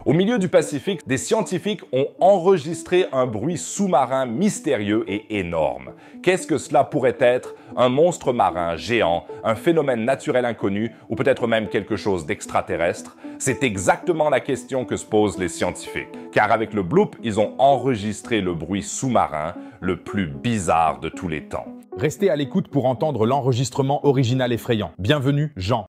Au milieu du Pacifique, des scientifiques ont enregistré un bruit sous-marin mystérieux et énorme. Qu'est-ce que cela pourrait être? Un monstre marin géant, un phénomène naturel inconnu ou peut-être même quelque chose d'extraterrestre? C'est exactement la question que se posent les scientifiques. Car avec le bloop, ils ont enregistré le bruit sous-marin le plus bizarre de tous les temps. Restez à l'écoute pour entendre l'enregistrement original effrayant. Bienvenue, Jean.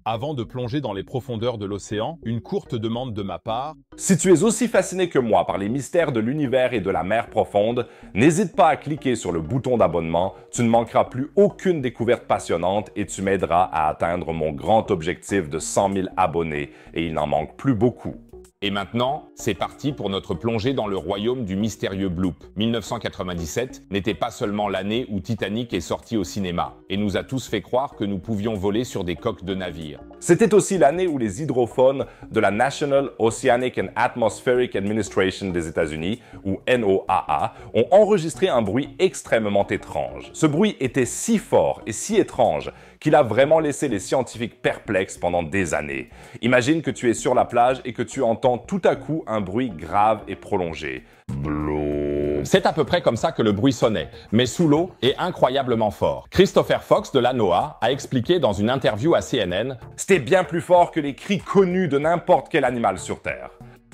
Avant de plonger dans les profondeurs de l'océan, une courte demande de ma part. Si tu es aussi fasciné que moi par les mystères de l'univers et de la mer profonde, n'hésite pas à cliquer sur le bouton d'abonnement, tu ne manqueras plus aucune découverte passionnante et tu m'aideras à atteindre mon grand objectif de 100 000 abonnés, et il n'en manque plus beaucoup. Et maintenant, c'est parti pour notre plongée dans le royaume du mystérieux bloop. 1997 n'était pas seulement l'année où Titanic est sorti au cinéma et nous a tous fait croire que nous pouvions voler sur des coques de navires. C'était aussi l'année où les hydrophones de la National Oceanic and Atmospheric Administration des États-Unis, ou NOAA, ont enregistré un bruit extrêmement étrange. Ce bruit était si fort et si étrange qu'il a vraiment laissé les scientifiques perplexes pendant des années. Imagine que tu es sur la plage et que tu entends tout à coup un bruit grave et prolongé. Bloop. C'est à peu près comme ça que le bruit sonnait, mais sous l'eau et incroyablement fort. Christopher Fox de la NOAA a expliqué dans une interview à CNN « C'était bien plus fort que les cris connus de n'importe quel animal sur Terre. »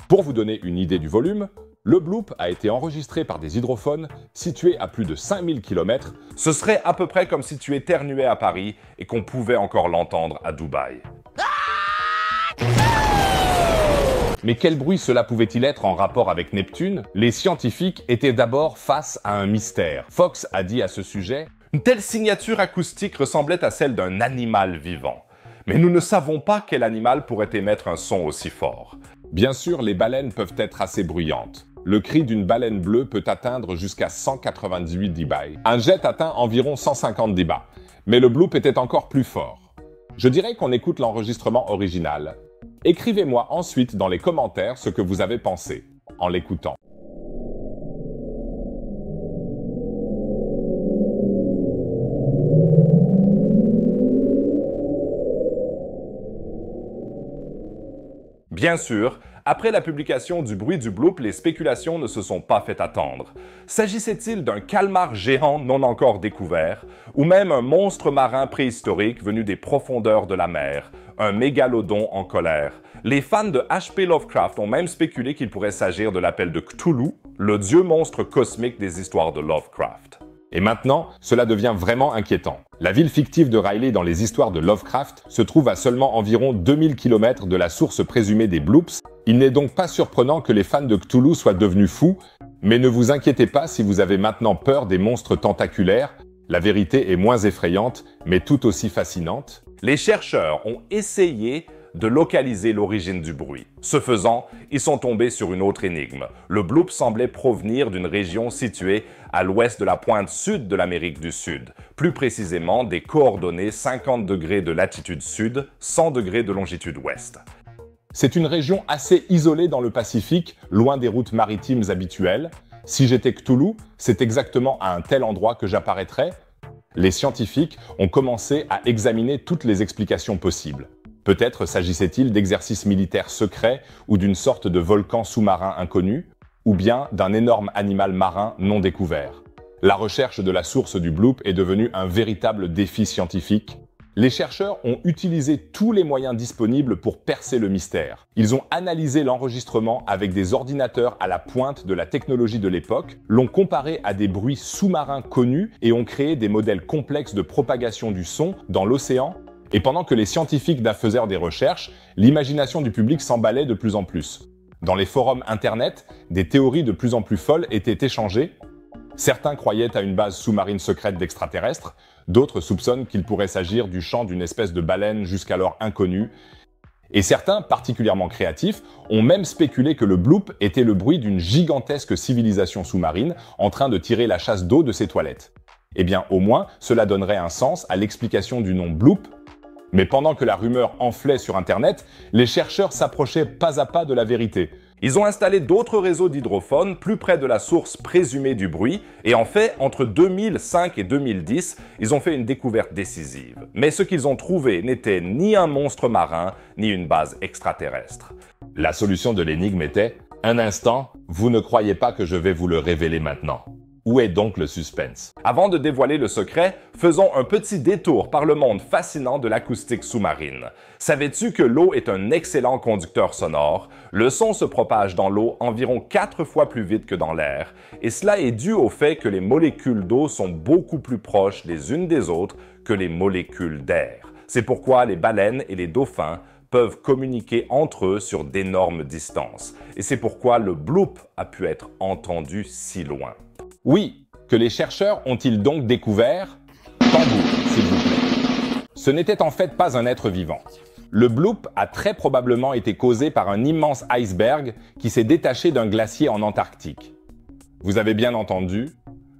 Pour vous donner une idée du volume, le bloop a été enregistré par des hydrophones situés à plus de 5000 km. Ce serait à peu près comme si tu éternuais à Paris et qu'on pouvait encore l'entendre à Dubaï. Mais quel bruit cela pouvait-il être en rapport avec Neptune? Les scientifiques étaient d'abord face à un mystère. Fox a dit à ce sujet « Une telle signature acoustique ressemblait à celle d'un animal vivant. Mais nous ne savons pas quel animal pourrait émettre un son aussi fort. » Bien sûr, les baleines peuvent être assez bruyantes. Le cri d'une baleine bleue peut atteindre jusqu'à 198 dB. Un jet atteint environ 150 dB. Mais le bloop était encore plus fort. Je dirais qu'on écoute l'enregistrement original. Écrivez-moi ensuite dans les commentaires ce que vous avez pensé en l'écoutant. Bien sûr, après la publication du bruit du bloop, les spéculations ne se sont pas fait attendre. S'agissait-il d'un calmar géant non encore découvert, ou même un monstre marin préhistorique venu des profondeurs de la mer, un mégalodon en colère? Les fans de H.P. Lovecraft ont même spéculé qu'il pourrait s'agir de l'appel de Cthulhu, le dieu monstre cosmique des histoires de Lovecraft. Et maintenant, cela devient vraiment inquiétant. La ville fictive de Riley dans les histoires de Lovecraft se trouve à seulement environ 2000 km de la source présumée des bloops. Il n'est donc pas surprenant que les fans de Cthulhu soient devenus fous, mais ne vous inquiétez pas si vous avez maintenant peur des monstres tentaculaires. La vérité est moins effrayante, mais tout aussi fascinante. Les chercheurs ont essayé de localiser l'origine du bruit. Ce faisant, ils sont tombés sur une autre énigme. Le bloop semblait provenir d'une région située à l'ouest de la pointe sud de l'Amérique du Sud, plus précisément des coordonnées 50 degrés de latitude sud, 100 degrés de longitude ouest. C'est une région assez isolée dans le Pacifique, loin des routes maritimes habituelles. Si j'étais Cthulhu, c'est exactement à un tel endroit que j'apparaîtrais. Les scientifiques ont commencé à examiner toutes les explications possibles. Peut-être s'agissait-il d'exercices militaires secrets ou d'une sorte de volcan sous-marin inconnu, ou bien d'un énorme animal marin non découvert. La recherche de la source du bloop est devenue un véritable défi scientifique. Les chercheurs ont utilisé tous les moyens disponibles pour percer le mystère. Ils ont analysé l'enregistrement avec des ordinateurs à la pointe de la technologie de l'époque, l'ont comparé à des bruits sous-marins connus et ont créé des modèles complexes de propagation du son dans l'océan. Et pendant que les scientifiques faisaient des recherches, l'imagination du public s'emballait de plus en plus. Dans les forums internet, des théories de plus en plus folles étaient échangées. Certains croyaient à une base sous-marine secrète d'extraterrestres, d'autres soupçonnent qu'il pourrait s'agir du chant d'une espèce de baleine jusqu'alors inconnue. Et certains, particulièrement créatifs, ont même spéculé que le bloop était le bruit d'une gigantesque civilisation sous-marine en train de tirer la chasse d'eau de ses toilettes. Eh bien, au moins, cela donnerait un sens à l'explication du nom bloop. Mais pendant que la rumeur enflait sur Internet, les chercheurs s'approchaient pas à pas de la vérité. Ils ont installé d'autres réseaux d'hydrophones plus près de la source présumée du bruit et en fait, entre 2005 et 2010, ils ont fait une découverte décisive. Mais ce qu'ils ont trouvé n'était ni un monstre marin, ni une base extraterrestre. La solution de l'énigme était « Un instant, vous ne croyez pas que je vais vous le révéler maintenant ». Où est donc le suspense? Avant de dévoiler le secret, faisons un petit détour par le monde fascinant de l'acoustique sous-marine. Savais-tu que l'eau est un excellent conducteur sonore? Le son se propage dans l'eau environ 4 fois plus vite que dans l'air, et cela est dû au fait que les molécules d'eau sont beaucoup plus proches les unes des autres que les molécules d'air. C'est pourquoi les baleines et les dauphins peuvent communiquer entre eux sur d'énormes distances. Et c'est pourquoi le bloop a pu être entendu si loin. Oui, que les chercheurs ont-ils donc découvert? Tambour, s'il vous plaît. Ce n'était en fait pas un être vivant. Le bloop a très probablement été causé par un immense iceberg qui s'est détaché d'un glacier en Antarctique. Vous avez bien entendu,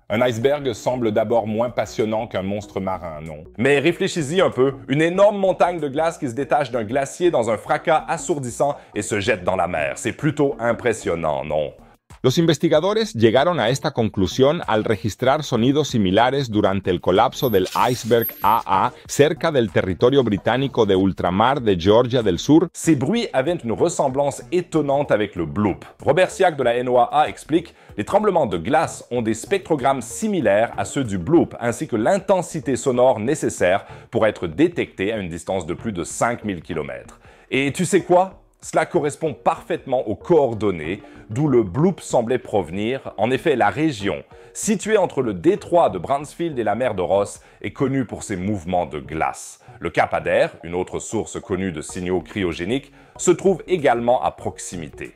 un iceberg semble d'abord moins passionnant qu'un monstre marin, non? Mais réfléchis-y un peu, une énorme montagne de glace qui se détache d'un glacier dans un fracas assourdissant et se jette dans la mer. C'est plutôt impressionnant, non? Los investigadores llegaron a esta conclusión al registrar sonidos similares durante el colapso del iceberg AA cerca del territorio británico de ultramar de Georgia del Sur. Ces bruits avaient une ressemblance étonnante avec le bloop. Robert Siak de la NOAA explique « Les tremblements de glace ont des spectrogrammes similaires à ceux du bloop, ainsi que l'intensité sonore nécessaire pour être détectée à une distance de plus de 5000 km. » Et tu sais quoi? Cela correspond parfaitement aux coordonnées d'où le bloop semblait provenir. En effet, la région, située entre le détroit de Bransfield et la mer de Ross, est connue pour ses mouvements de glace. Le Cap Adair, une autre source connue de signaux cryogéniques, se trouve également à proximité.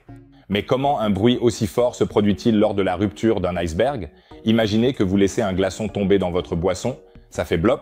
Mais comment un bruit aussi fort se produit-il lors de la rupture d'un iceberg? Imaginez que vous laissez un glaçon tomber dans votre boisson, ça fait blop.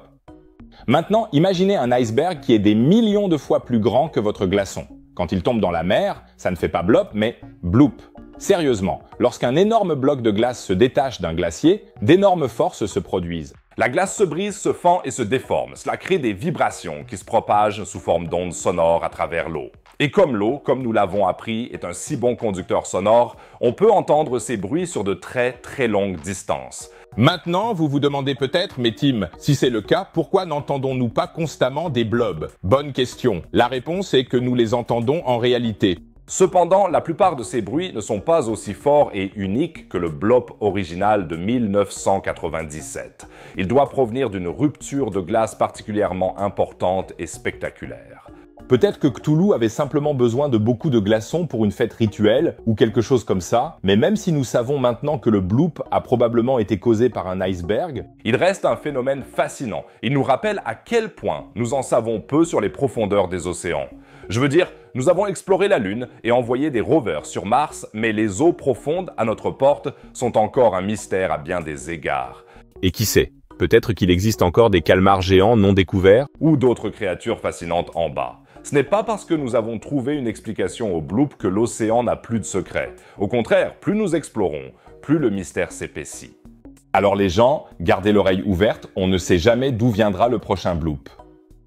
Maintenant, imaginez un iceberg qui est des millions de fois plus grand que votre glaçon. Quand il tombe dans la mer, ça ne fait pas blop, mais bloop. Sérieusement, lorsqu'un énorme bloc de glace se détache d'un glacier, d'énormes forces se produisent. La glace se brise, se fend et se déforme. Cela crée des vibrations qui se propagent sous forme d'ondes sonores à travers l'eau. Et comme l'eau, comme nous l'avons appris, est un si bon conducteur sonore, on peut entendre ces bruits sur de très longues distances. Maintenant, vous vous demandez peut-être, mais Tim, si c'est le cas, pourquoi n'entendons-nous pas constamment des blobs? Bonne question. La réponse est que nous les entendons en réalité. Cependant, la plupart de ces bruits ne sont pas aussi forts et uniques que le bloop original de 1997. Il doit provenir d'une rupture de glace particulièrement importante et spectaculaire. Peut-être que Cthulhu avait simplement besoin de beaucoup de glaçons pour une fête rituelle ou quelque chose comme ça, mais même si nous savons maintenant que le bloop a probablement été causé par un iceberg, il reste un phénomène fascinant. Il nous rappelle à quel point nous en savons peu sur les profondeurs des océans. Je veux dire, nous avons exploré la Lune et envoyé des rovers sur Mars, mais les eaux profondes à notre porte sont encore un mystère à bien des égards. Et qui sait, peut-être qu'il existe encore des calmars géants non découverts? Ou d'autres créatures fascinantes en bas. Ce n'est pas parce que nous avons trouvé une explication au bloop que l'océan n'a plus de secrets. Au contraire, plus nous explorons, plus le mystère s'épaissit. Alors les gens, gardez l'oreille ouverte, on ne sait jamais d'où viendra le prochain bloop.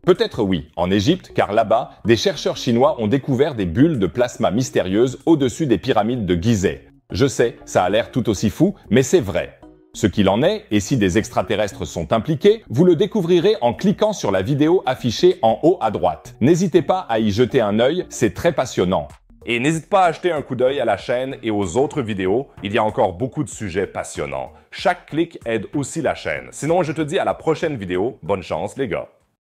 Peut-être oui, en Égypte, car là-bas, des chercheurs chinois ont découvert des bulles de plasma mystérieuses au-dessus des pyramides de Gizeh. Je sais, ça a l'air tout aussi fou, mais c'est vrai. Ce qu'il en est, et si des extraterrestres sont impliqués, vous le découvrirez en cliquant sur la vidéo affichée en haut à droite. N'hésitez pas à y jeter un œil, c'est très passionnant. Et n'hésite pas à jeter un coup d'œil à la chaîne et aux autres vidéos, il y a encore beaucoup de sujets passionnants. Chaque clic aide aussi la chaîne. Sinon, je te dis à la prochaine vidéo. Bonne chance les gars!